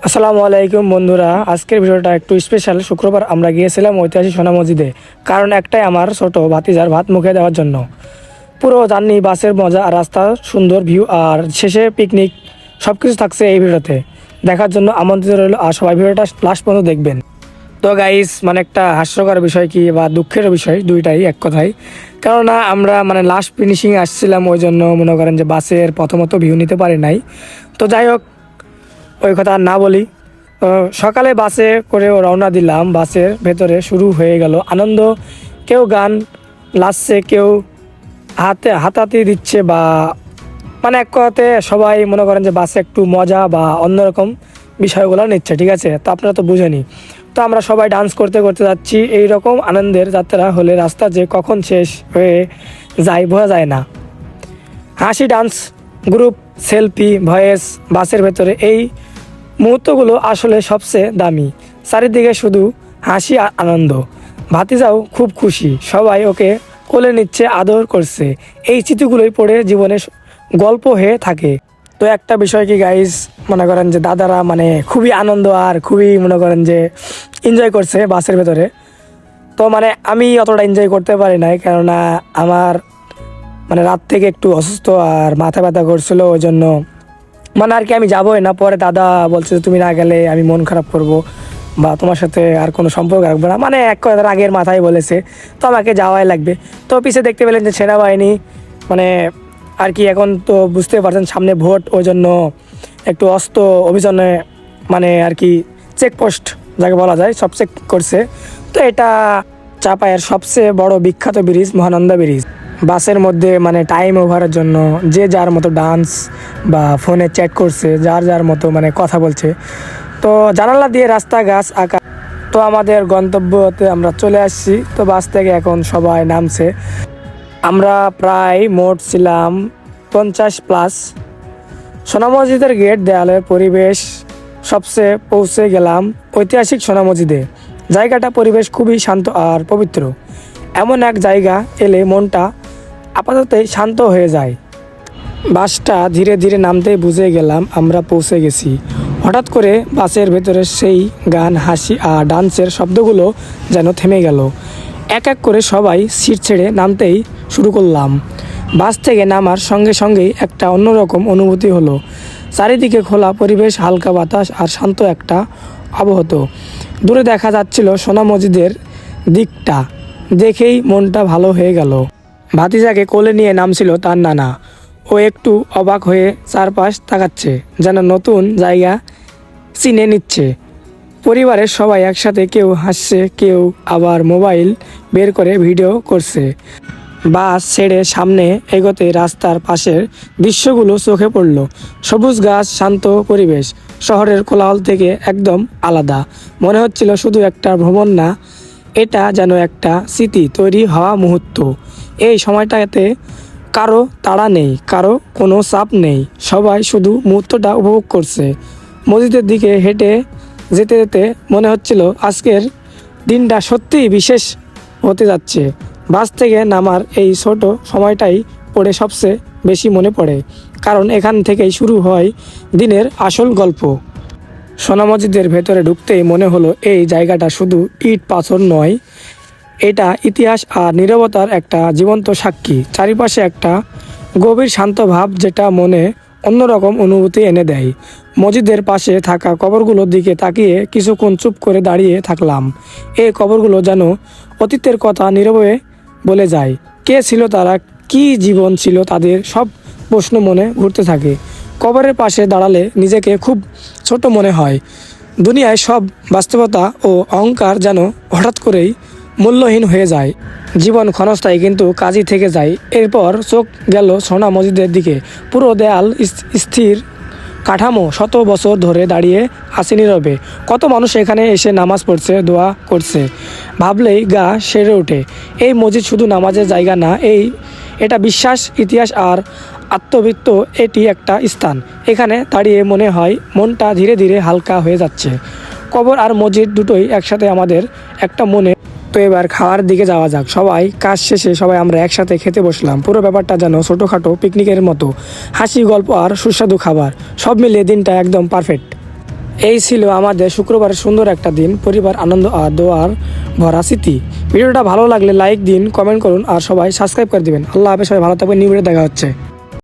আসসালামু আলাইকুম বন্ধুরা, আজকের ভিডিওটা একটু স্পেশাল। শুক্রবার আমরা গিয়েছিলাম ঐতিহাসিক সোনা মসজিদে, কারণ একটাই, আমার ছোট ভাতিজার ভাত মুখে দেওয়ার জন্য। পুরো জার্নি, বাসের মজা আর রাস্তার সুন্দর ভিউ আর শেষে পিকনিক, সব কিছু থাকছে এই ভিডিওতে। দেখার জন্য আমন্ত্রিত রইল, আর সবাই ভিডিওটা লাস্ট পর্যন্ত দেখবেন। তো গাইস, একটা হাস্যকর বিষয় কি বা দুঃখের বিষয়, দুইটাই এক কথাই। কেননা আমরা লাস্ট ফিনিশিংয়ে আসছিলাম, ওই জন্য মনে করেন যে বাসের প্রথমত ভিউ নিতে পারি নাই। তো যাই হোক, ওই কথা আর না বলি। তো সকালে বাসে করে রওনা দিলাম। বাসের ভেতরে শুরু হয়ে গেল আনন্দ। কেউ গান লাচছে, কেউ হাতাহাতি দিচ্ছে, বা এক কথাতে সবাই মনে করেন যে বাসে একটু মজা বা অন্যরকম বিষয়গুলো নিচ্ছে, ঠিক আছে? তো আপনারা তো বুঝেনি। তো আমরা সবাই ডান্স করতে করতে যাচ্ছি। এই রকম আনন্দের যাত্রা হলে রাস্তা যে কখন শেষ হয়ে যায় বোঝা যায় না। হাসি, ডান্স, গ্রুপ সেলফি, ভয়েস, বাসের ভেতরে এই মুহূর্তগুলো আসলে সবচেয়ে দামি। চারিদিকে শুধু হাসি আর আনন্দ। ভাতিজাও খুব খুশি, সবাই ওকে কোলে নিচ্ছে, আদর করছে। এই স্মৃতিগুলোই পড়ে জীবনে গল্প হয়ে থাকে। তো একটা বিষয় কি গাইস, মনে করেন যে দাদারা খুবই আনন্দ আর খুবই মনে করেন যে এনজয় করছে বাসের ভেতরে। তো আমি অতটা এনজয় করতে পারি নাই, কেননা আমার রাত থেকে একটু অসুস্থ আর মাথা ব্যথা করছিল, ওই জন্য আর কি আমি যাবোই না। পরে দাদা বলছে যে তুমি না গেলে আমি মন খারাপ করব বা তোমার সাথে আর কোনো সম্পর্ক রাখবো না, এক কথার আগের মাথায় বলেছে। তো আমাকে যাওয়াই লাগবে। তো পিছিয়ে দেখতে পেলেন যে সেনাবাহিনী আর কি, এখন তো বুঝতে পারছেন সামনে ভোট, ওই জন্য একটু অস্ত্র অভিযানে আর কি চেকপোস্ট যাকে বলা যায়, সব চেক করছে। তো এটা চাপায়ের সবচেয়ে বড় বিখ্যাত ব্রিজ, মহানন্দা ব্রিজ। বাসের মধ্যে টাইম ওভারের জন্য যে যার মতো ডান্স বা ফোনে চ্যাট করছে, যার যার মতো কথা বলছে। তো জানালা দিয়ে রাস্তা, গাছ, আঁকা। তো আমাদের গন্তব্যতে আমরা চলে আসছি। তো বাস থেকে এখন সবাই নামছে। আমরা প্রায় মোট ছিলাম 50+। সোনা মসজিদের গেট, দেয়ালের পরিবেশ সবচেয়ে পৌঁছে গেলাম ঐতিহাসিক সোনা মসজিদে। জায়গাটা পরিবেশ খুবই শান্ত আর পবিত্র। এমন এক জায়গা এলে মনটা আপাততই শান্ত হয়ে যায়। বাসটা ধীরে ধীরে নামতেই বুঝে গেলাম আমরা পৌঁছে গেছি। হঠাৎ করে বাসের ভেতরে সেই গান, হাসি আর ডান্সের শব্দগুলো যেন থেমে গেল। এক এক করে সবাই সিট ছেড়ে নামতেই শুরু করলাম। বাস থেকে নামার সঙ্গে সঙ্গেই একটা অন্যরকম অনুভূতি হলো। চারিদিকে খোলা পরিবেশ, হালকা বাতাস আর শান্ত একটা আবহত। দূরে দেখা যাচ্ছিল সোনা মসজিদের দিকটা, দেখেই মনটা ভালো হয়ে গেল। ভাতিজাকে কোলে নিয়ে নামছিল তার নানা। ও একটু অবাক হয়ে চারপাশ তাকাচ্ছে, যেন নতুন জায়গা চিনে নিচ্ছে। পরিবারের সবাই একসাথে, কেউ হাসছে, কেউ আবার মোবাইল বের করে ভিডিও করছে। বাস ছেড়ে সামনে এগোতে রাস্তার পাশের দৃশ্যগুলো চোখে পড়ল। সবুজ গাছ, শান্ত পরিবেশ, শহরের কোলাহল থেকে একদম আলাদা। মনে হচ্ছিল শুধু একটা ভ্রমণ না, এটা যেন একটা স্মৃতি তৈরি হওয়া মুহূর্ত। এই সময়টাতে কারো তাড়া নেই, কারো কোনো চাপ নেই, সবাই শুধু মুহূর্তটা উপভোগ করছে। মসজিদের দিকে হেঁটে যেতে যেতে মনে হচ্ছিল আজকের দিনটা সত্যিই বিশেষ হতে যাচ্ছে। বাস থেকে নামার এই ছোট সময়টাই পড়ে সবচেয়ে বেশি মনে পড়ে, কারণ এখান থেকেই শুরু হয় দিনের আসল গল্প। সোনা মসজিদের ভেতরে ঢুকতেই মনে হলো এই জায়গাটা শুধু ইট পাথর নয়, এটা ইতিহাস আর নীরবতার একটা জীবন্ত সাক্ষী। চারিপাশে একটা গভীর শান্ত ভাব, যেটা মনে অন্যরকম অনুভূতি এনে দেয়। মসজিদের পাশে থাকা কবরগুলোর দিকে তাকিয়ে কিছুক্ষণ চুপ করে দাঁড়িয়ে থাকলাম। এই কবরগুলো যেন অতীতের কথা নীরবে বলে যায়। কে ছিল তারা, কি জীবন ছিল তাদের, সব প্রশ্ন মনে ঘুরতে থাকে। কবরের পাশে দাঁড়ালে নিজেকে খুব ছোট মনে হয়। দুনিয়ায় সব বাস্তবতা ও অহংকার যেন হঠাৎ করেই মূল্যহীন হয়ে যায়। জীবন ক্ষণস্থায়ী, কিন্তু কাজই থেকে যায়। এরপর চোখ গেল সোনা মসজিদের দিকে। পুরো দেয়াল স্থির কাঠামো, শত বছর ধরে দাঁড়িয়ে আছে নীরবে। কত মানুষ এখানে এসে নামাজ পড়ছে, দোয়া করছে। ভাবলেই গা সেরে ওঠে। এই মসজিদ শুধু নামাজের জায়গা না, এটা বিশ্বাস, ইতিহাস আর আত্মবৃত্ত। এটি একটা স্থান, এখানে দাঁড়িয়ে মনে হয় মনটা ধীরে ধীরে হালকা হয়ে যাচ্ছে। কবর আর মসজিদ দুটোই একসাথে আমাদের একটা মনে। তো এবার খাওয়ার দিকে যাওয়া যাক। সবাই কাজ শেষে আমরা একসাথে খেতে বসলাম। পুরো ব্যাপারটা যেন ছোটোখাটো পিকনিকের মতো। হাসি, গল্প আর সুস্বাদু খাবার, সব মিলিয়ে দিনটা একদম পারফেক্ট। এই ছিল আমাদের শুক্রবারের সুন্দর একটা দিন, পরিবার আনন্দ আর দোয়ার ভরা স্মৃতি। ভিডিওটা ভালো লাগলে লাইক দিন, কমেন্ট করুন আর সবাই সাবস্ক্রাইব করে দিবেন। আল্লাহ হাফেজ, সবাই ভালো থাকবেন, নিউ ভিডিও দেখা হচ্ছে।